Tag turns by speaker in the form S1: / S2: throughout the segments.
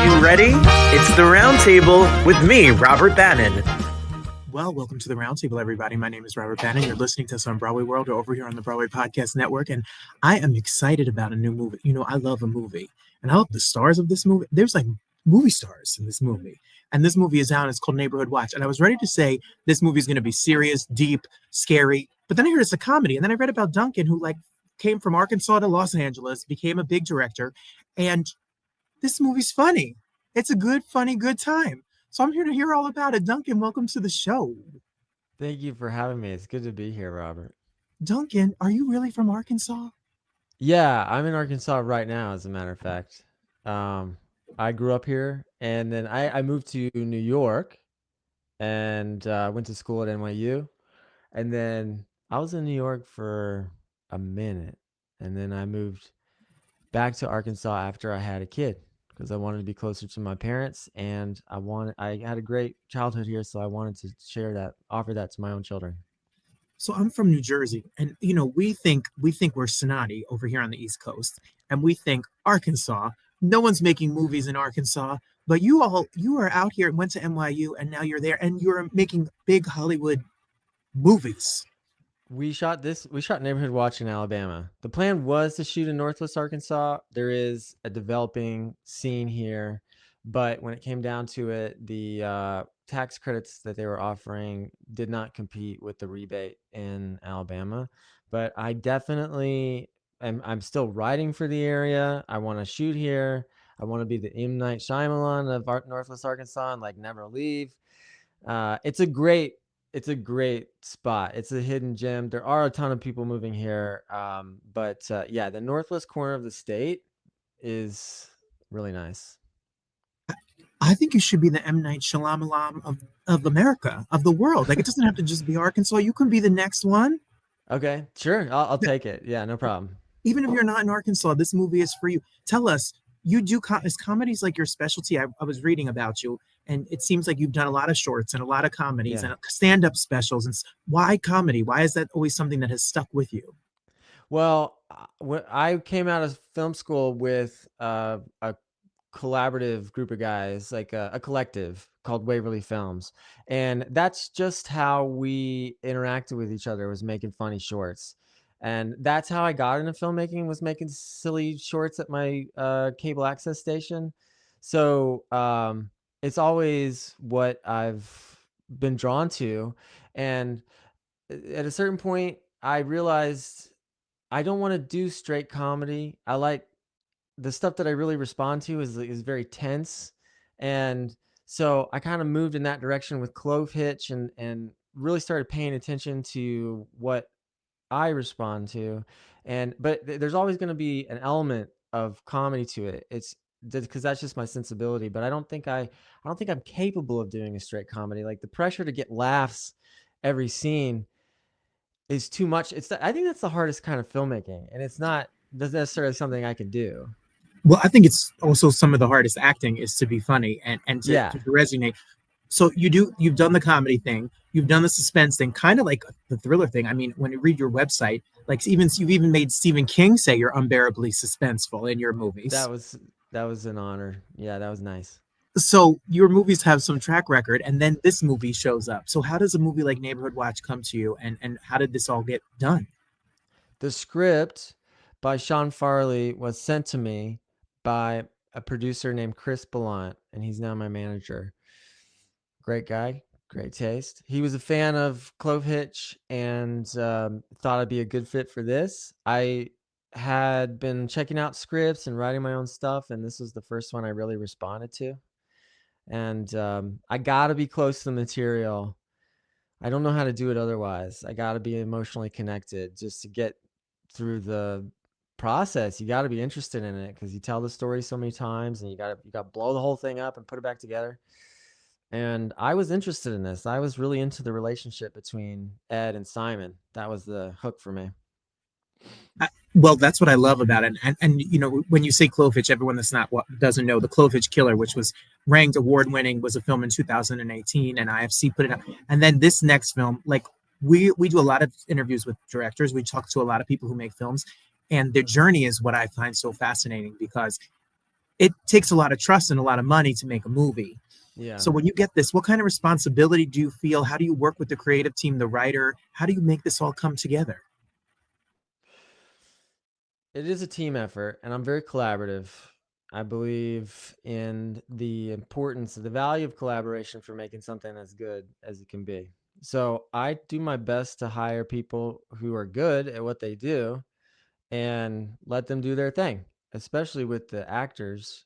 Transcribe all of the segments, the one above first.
S1: you ready? It's the Roundtable with me, Robert Bannon.
S2: Well, welcome to the Roundtable, everybody. My name is Robert Bannon. You're listening to us on Broadway World or over here on the Broadway Podcast Network, and I am excited about a new movie. You know, I love a movie, and I love the stars of this movie. There's like movie stars in this movie, and this movie is out, and it's called Neighborhood Watch. And I was ready to say this movie is going to be serious, deep, scary, but then I heard it's a comedy, and then I read about Duncan, who came from Arkansas to Los Angeles, became a big director, and this movie's funny. It's a good, funny, good time. So I'm here to hear all about it. Duncan, welcome to the show.
S3: Thank you for having me. It's good to be here, Robert.
S2: Duncan, are you really from Arkansas?
S3: Yeah, I'm in Arkansas right now, as a matter of fact. I grew up here, and then I moved to New York and went to school at NYU. And then I was in New York for a minute, and then I moved back to Arkansas after I had a kid because I wanted to be closer to my parents, and I had a great childhood here, so I wanted to offer that to my own children.
S2: So I'm from New Jersey, and you know we think we're snotty over here on the East Coast, and we think Arkansas. No one's making movies in Arkansas, but you are out here and went to NYU, and now you're there, and you're making big Hollywood movies.
S3: We shot Neighborhood Watch in Alabama. The plan was to shoot in Northwest Arkansas. There is a developing scene here, but when it came down to it, the tax credits that they were offering did not compete with the rebate in Alabama. But I definitely I'm still writing for the area. I want to shoot here. I want to be the M. Night Shyamalan of Northwest Arkansas and never leave. It's a great spot. It's a hidden gem. There are a ton of people moving here. But the northwest corner of the state is really nice.
S2: I think you should be the M. Night Shyamalan of America, of the world. It doesn't have to just be Arkansas. You can be the next one.
S3: Okay, sure. I'll take it. Yeah, no problem.
S2: Even if you're not in Arkansas, this movie is for you. Tell us, you do is comedies like your specialty? I was reading about you, and it seems like you've done a lot of shorts and a lot of comedies and stand-up specials. And why comedy? Why is that always something that has stuck with you?
S3: Well, when I came out of film school with a collaborative group of guys, like a collective called Waverly Films, and that's just how we interacted with each other, was making funny shorts. And that's how I got into filmmaking, was making silly shorts at my cable access station. So it's always what I've been drawn to. And at a certain point, I realized I don't want to do straight comedy. I like the stuff that I really respond to is very tense. And so I kind of moved in that direction with CLOVEHITCH and really started paying attention to what I respond to. But there's always going to be an element of comedy to it. It's because that's just my sensibility. But I don't think I'm capable of doing a straight comedy. Like, the pressure to get laughs every scene is too much. I think that's the hardest kind of filmmaking, and it's not necessarily something I can do.
S2: Well, I think it's also some of the hardest acting is to be funny and to resonate. So you've done the comedy thing, you've done the suspense thing, kind of like the thriller thing. I mean, when you read your website, you've even made Stephen King say you're unbearably suspenseful in your movies.
S3: That was an honor. Yeah, that was nice.
S2: So your movies have some track record, and then this movie shows up. So how does a movie like Neighborhood Watch come to you, and how did this all get done?
S3: The script by Sean Farley was sent to me by a producer named Chris Ballant, and he's now my manager. Great guy, great taste. He was a fan of CLOVEHITCH and thought I'd be a good fit for this. I had been checking out scripts and writing my own stuff, and this was the first one I really responded to. And I got to be close to the material. I don't know how to do it otherwise. I got to be emotionally connected just to get through the process. You got to be interested in it because you tell the story so many times, and you got to blow the whole thing up and put it back together. And I was interested in this. I was really into the relationship between Ed and Simon. That was the hook for me.
S2: Well, that's what I love about it. And you know, when you say CLOVEHITCH, everyone doesn't know the CLOVEHITCH Killer, which was ranked award-winning, was a film in 2018, and IFC put it out. And then this next film, we do a lot of interviews with directors. We talk to a lot of people who make films, and their journey is what I find so fascinating, because it takes a lot of trust and a lot of money to make a movie.
S3: Yeah.
S2: So when you get this, what kind of responsibility do you feel? How do you work with the creative team, the writer? How do you make this all come together?
S3: It is a team effort, and I'm very collaborative. I believe in the importance of the value of collaboration for making something as good as it can be. So I do my best to hire people who are good at what they do and let them do their thing, especially with the actors.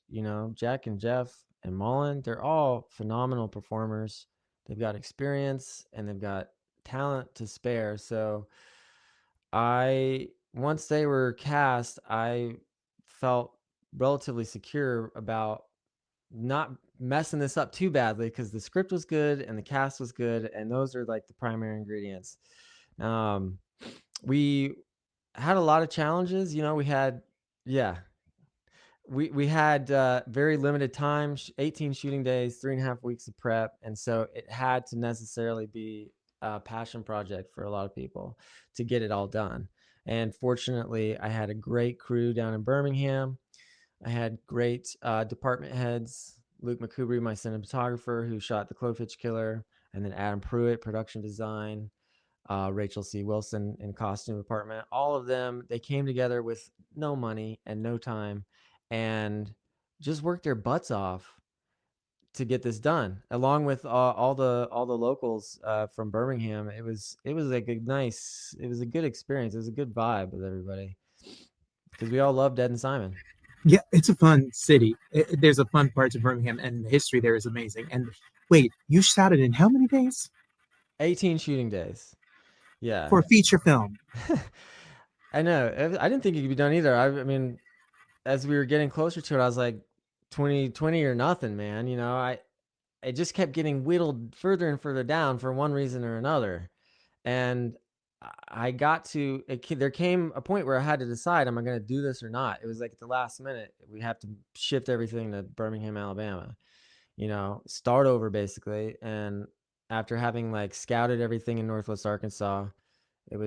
S3: Jack and Jeff and Malin, they're all phenomenal performers. They've got experience and they've got talent to spare. So once they were cast, I felt relatively secure about not messing this up too badly because the script was good and the cast was good, and those are like the primary ingredients. We had a lot of challenges. Yeah, we had very limited time, 18 shooting days, 3.5 weeks of prep, and so it had to necessarily be a passion project for a lot of people to get it all done. And fortunately, I had a great crew down in Birmingham. I had great department heads, Luke McCubry, my cinematographer, who shot The Clovehitch Killer, and then Adam Pruitt, production design, Rachel C. Wilson in costume department. All of them, they came together with no money and no time and just worked their butts off to get this done, along with all the locals from Birmingham. It was like it was a good experience. It was a good vibe with everybody because we all love Dead and Simon.
S2: Yeah, it's a fun city. There's a fun part to Birmingham, and the history there is amazing. And wait, you shot it in how many days
S3: 18 shooting days. Yeah.
S2: for a feature film?
S3: I know. I didn't think it could be done either. I mean, as we were getting closer to it, I was like 20 or nothing, man. I just kept getting whittled further and further down for one reason or another. And I got to, there came a point where I had to decide, am I going to do this or not? It was like at the last minute, we have to shift everything to Birmingham, Alabama, start over basically. And after having like scouted everything in Northwest Arkansas, we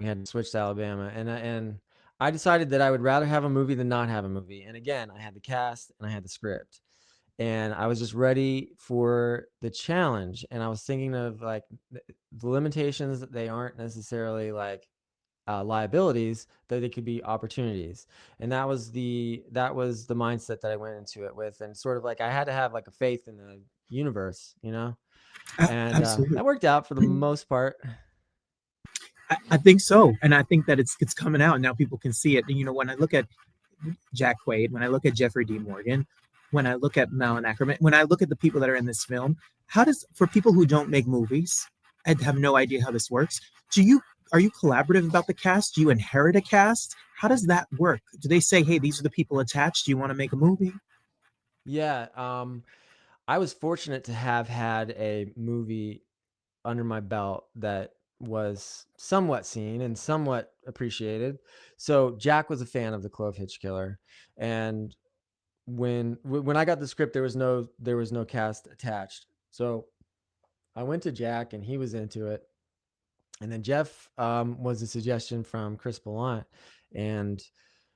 S3: had to switch to Alabama. And I decided that I would rather have a movie than not have a movie. And again, I had the cast and I had the script. And I was just ready for the challenge. And I was thinking of like the limitations that they aren't necessarily like liabilities, that they could be opportunities. And that was the mindset that I went into it with. And sort of like I had to have like a faith in the universe, and
S2: Absolutely.
S3: that worked out for the most part.
S2: I think so, and I think that it's coming out now. People can see it. And, when I look at Jack Quaid, when I look at Jeffrey D. Morgan, when I look at Malin Akerman, when I look at the people that are in this film, for people who don't make movies and have no idea how this works, are you collaborative about the cast? Do you inherit a cast? How does that work? Do they say, hey, these are the people attached? Do you want to make a movie?
S3: Yeah. I was fortunate to have had a movie under my belt that was somewhat seen and somewhat appreciated. So Jack was a fan of The Clovehitch Killer, and when I got the script, there was no cast attached. So I went to Jack, and he was into it. And then Jeff was a suggestion from Chris Ballant, and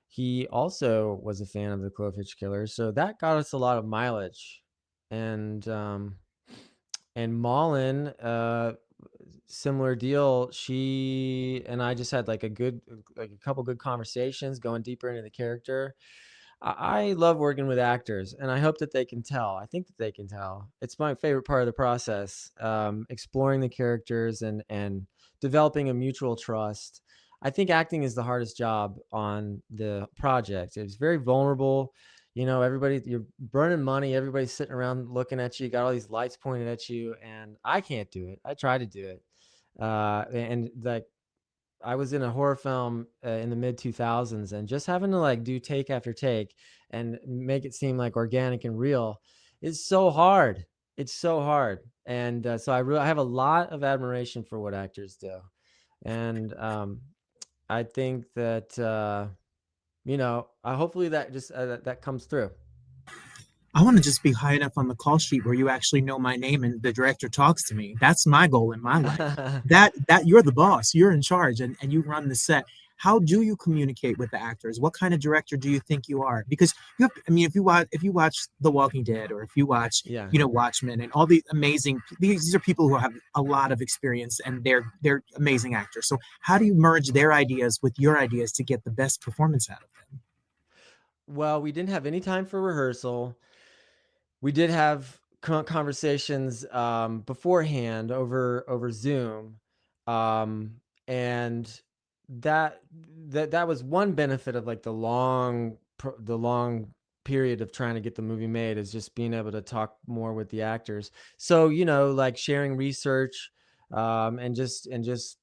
S3: he also was a fan of The Clovehitch Killer. So that got us a lot of mileage. And Malin, similar deal. She and I just had like a couple good conversations, going deeper into the character. I love working with actors, and I hope that they can tell. I think that they can tell. It's my favorite part of the process, exploring the characters and developing a mutual trust. I think acting is the hardest job on the project. It's very vulnerable. Everybody, you're burning money. Everybody's sitting around looking at you. Got all these lights pointed at you, and I can't do it. I try to do it, and like I was in a horror film in the mid 2000s, and just having to like do take after take and make it seem like organic and real is so hard. It's so hard, and so I have a lot of admiration for what actors do, and I think that hopefully that just that comes through.
S2: I want to just be high enough on the call sheet where you actually know my name and the director talks to me. That's my goal in my life. That you're the boss, you're in charge, and you run the set. how do you communicate with the actors? What kind of director do you think you are? Because you have, I mean, if you watch The Walking Dead, or if you watch,
S3: Yeah.
S2: Watchmen, and all these amazing, these are people who have a lot of experience, and they're amazing actors. So how do you merge their ideas with your ideas to get the best performance out of them?
S3: Well, we didn't have any time for rehearsal. We did have conversations beforehand over Zoom, and that that was one benefit of like the long period of trying to get the movie made, is just being able to talk more with the actors. So like sharing research, and just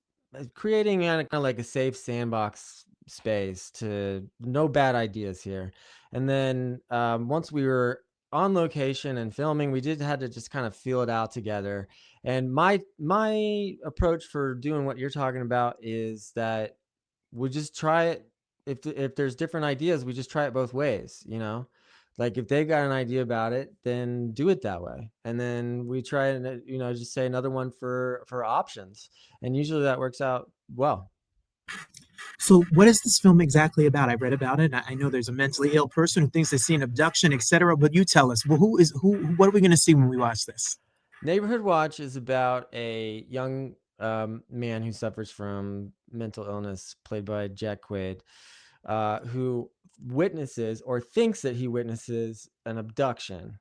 S3: creating kind of like a safe sandbox space to no bad ideas here. And then once we were on location and filming, we did had to just kind of feel it out together. And my approach for doing what you're talking about is that we just try it. If there's different ideas, we just try it both ways. Like if they got an idea about it, then do it that way, and then we try and just say another one for options, and usually that works out well.
S2: So, what is this film exactly about? I read about it. I know there's a mentally ill person who thinks they see an abduction, etc. But you tell us. Well, who is who? What are we going to see when we watch this?
S3: Neighborhood Watch is about a young man who suffers from mental illness, played by Jack Quaid, who witnesses or thinks that he witnesses an abduction,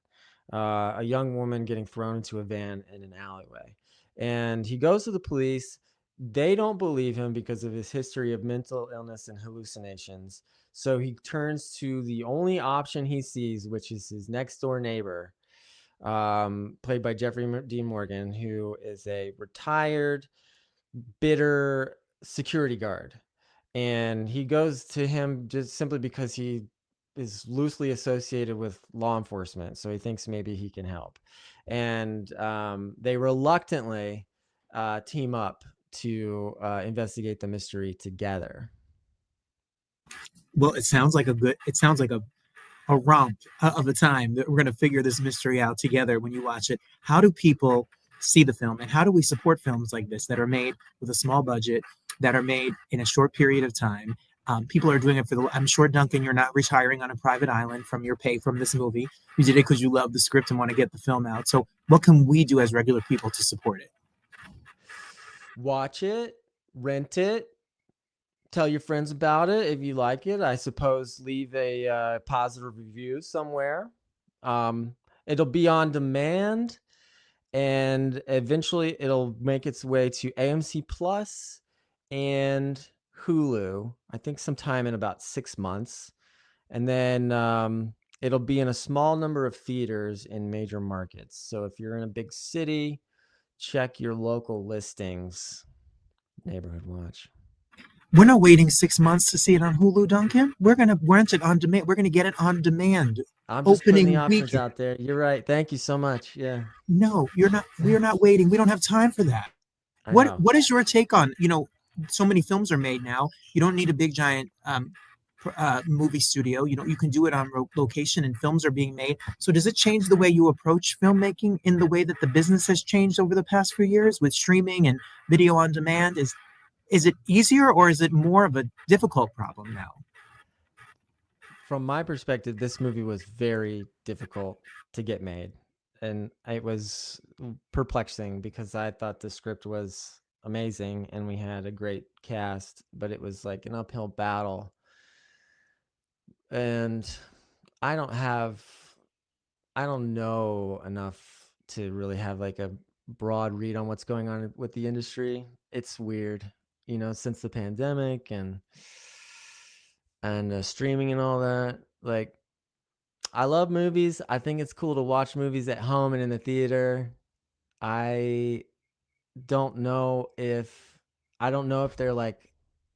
S3: a young woman getting thrown into a van in an alleyway. And he goes to the police. They don't believe him because of his history of mental illness and hallucinations. So he turns to the only option he sees, which is his next door neighbor, played by Jeffrey Dean Morgan, who is a retired, bitter security guard. And he goes to him just simply because he is loosely associated with law enforcement. So he thinks maybe he can help. And they reluctantly team up to investigate the mystery together.
S2: Well, it sounds like a good. It sounds like a romp of a time that we're going to figure this mystery out together when you watch it. How do people see the film, and how do we support films like this that are made with a small budget, that are made in a short period of time? People are doing it for the. I'm sure, Duncan, you're not retiring on a private island from your pay from this movie. You did it because you love the script and want to get the film out. So, what can we do as regular people to support it?
S3: Watch it, rent it, tell your friends about it if you like it. I suppose leave a positive review somewhere. It'll be on demand, and eventually it'll make its way to AMC Plus and Hulu, I think sometime in about 6 months. And then it'll be in a small number of theaters in major markets. So if you're in a big city, check your local listings. Neighborhood Watch.
S2: We're not waiting 6 months to see it on Hulu, Duncan. We're going to rent it on demand. We're going to get it on demand.
S3: I'm just putting the
S2: Opening
S3: options
S2: weekend.
S3: out there. You're right. Thank you so much. Yeah,
S2: No, you're not. We're not waiting. We don't have time for that.
S3: I
S2: What
S3: know.
S2: What is your take on? So many films are made now. You don't need a big giant movie studio. You can do it on location, and films are being made. So does it change the way you approach filmmaking in the way that the business has changed over the past few years with streaming and video on demand? Is it easier, or is it more of a difficult problem now?
S3: From my perspective, this movie was very difficult to get made. And it was perplexing because I thought the script was amazing and we had a great cast, but it was like an uphill battle. And I don't have, I don't know enough to really have like a broad read on what's going on with the industry. It's weird, since the pandemic and streaming and all that. Like, I love movies. I think it's cool to watch movies at home and in the theater. I don't know if I don't know if they're like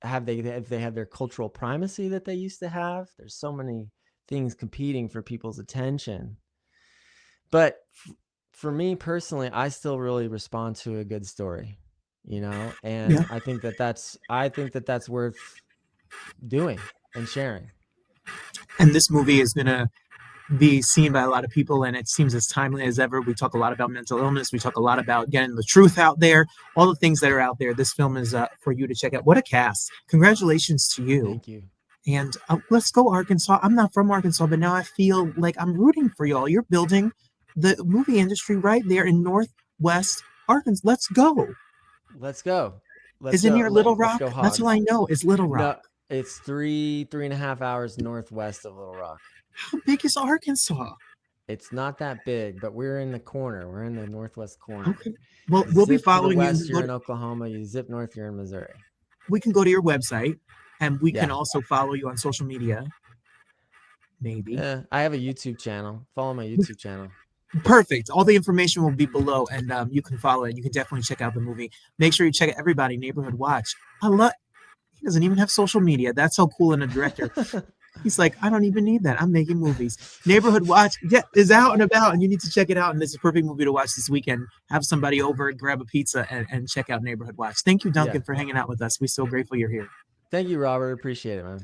S3: if they have their cultural primacy that they used to have. There's so many things competing for people's attention. But for me personally, I still really respond to a good story,
S2: Yeah.
S3: and I think that that's worth doing and sharing.
S2: And this movie is gonna be seen by a lot of people, and it seems as timely as ever. We talk a lot about mental illness. We talk a lot about getting the truth out there, all the things that are out there. This film is for you to check out. What a cast. Congratulations to you.
S3: Thank you.
S2: And let's go, Arkansas. I'm not from Arkansas, but now I feel like I'm rooting for y'all. You're building the movie industry right there in Northwest Arkansas. Let's go.
S3: Let's go.
S2: Is it near Little Rock?
S3: Let's go
S2: That's all I know is Little Rock.
S3: No, it's 3.5 hours northwest of Little Rock.
S2: How big is Arkansas?
S3: It's not that big, but we're in the corner. We're in the northwest corner.
S2: Okay. Well, we'll be following
S3: you. West,
S2: you.
S3: You're in Oklahoma. You zip north, you're in Missouri.
S2: We can go to your website, and we can also follow you on social media. Maybe.
S3: Yeah, I have a YouTube channel. Follow my YouTube channel.
S2: Perfect. All the information will be below, and you can follow it. You can definitely check out the movie. Make sure you check it. Everybody, Neighborhood Watch. He doesn't even have social media. That's how cool in a director. He's like, I don't even need that. I'm making movies. Neighborhood Watch is out and about, and you need to check it out. And this is a perfect movie to watch this weekend. Have somebody over, grab a pizza, and check out Neighborhood Watch. Thank you, Duncan, for hanging out with us. We're so grateful you're here.
S3: Thank you, Robert. Appreciate it, man.